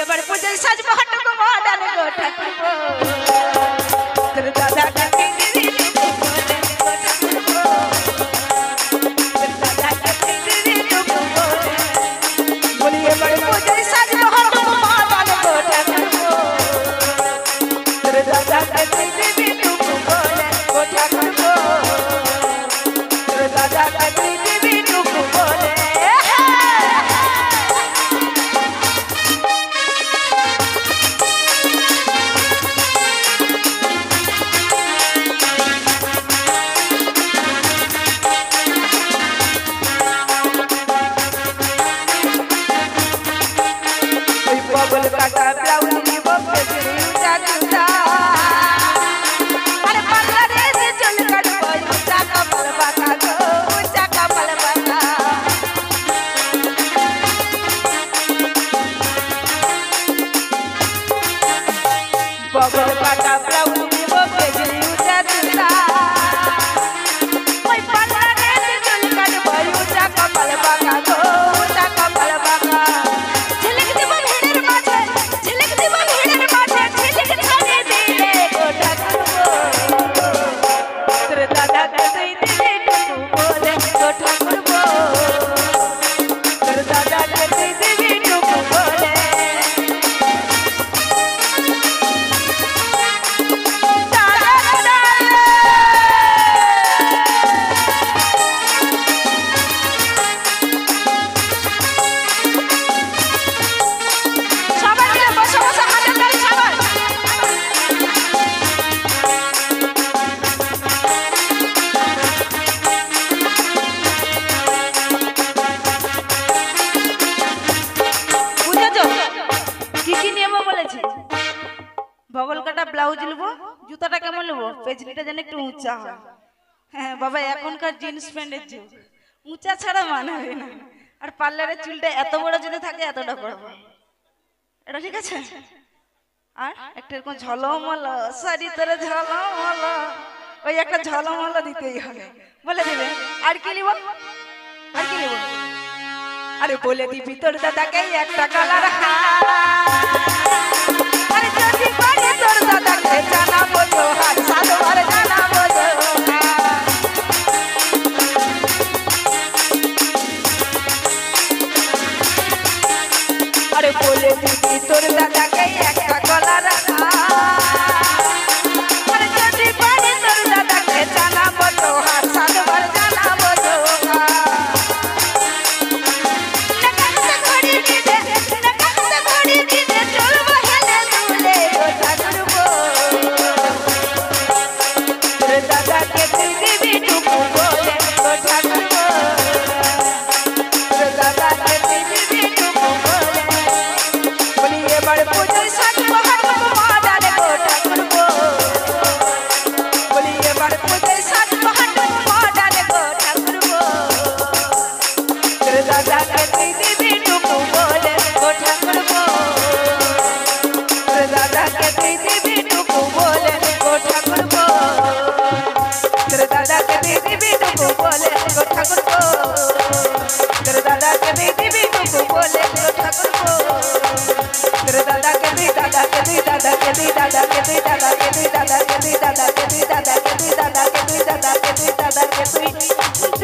এবার পূজায় সাজবো হাঁটবো মডার্ন গো ঠাকুরপো তোর দাদা কাকে দিদি বলে গো ঠাকুরপো তোর দাদা কাকে দিদি বলে বলি এবার পূজায় সাজবো হাঁটবো মডার্ন গো ঠাকুরপো তোর দাদা কাকে দিদি বলে গো ঠাকুরপো তোর দাদা কাকে দিদি বলে बबल काटा ब्लाउज निबो पेजरी उचा चुता अरे पल्ला रे से चल कट पर उचा कपल बाका गो उचा कपल बाका बबल काटा ब्लाउज निबो पेजरी उचा चुता ओय पल्ला रे से चल कट पर उचा कपल बाका गो उचा कपल बाका बगल काटा ब्लाउज लेबो जूताटा केमन लेबो पेजनीटा जेन एकटु ऊंचा হয় হ্যাঁ বাবা এখনকার জিন্স প্যান্টের যুগ ऊंचा ছাড়া মানাবে না আর পার্লারের চুলটা এত বড় যদি থাকে এতটা করব এটা ঠিক আছে আর একটা এরকম ঝলমল শাড়ি তোরে ঝলমল ওই একটা ঝলমল দিতেই হবে বলে দিবে আর কি লিবো আরে বলে দিবি তোর দাদাকে একটা কালার अरे जल्दी पानी तोड़ दादा के जाना बोलो हाथ साथ वाले जाना बोलो अरे बोले दीदी तोड़ दादा के एक का गला रखा अरे जल्दी पानी तोड़ दादा के जाना बोलो हाथ साथ वाले जाना बोलो दादा के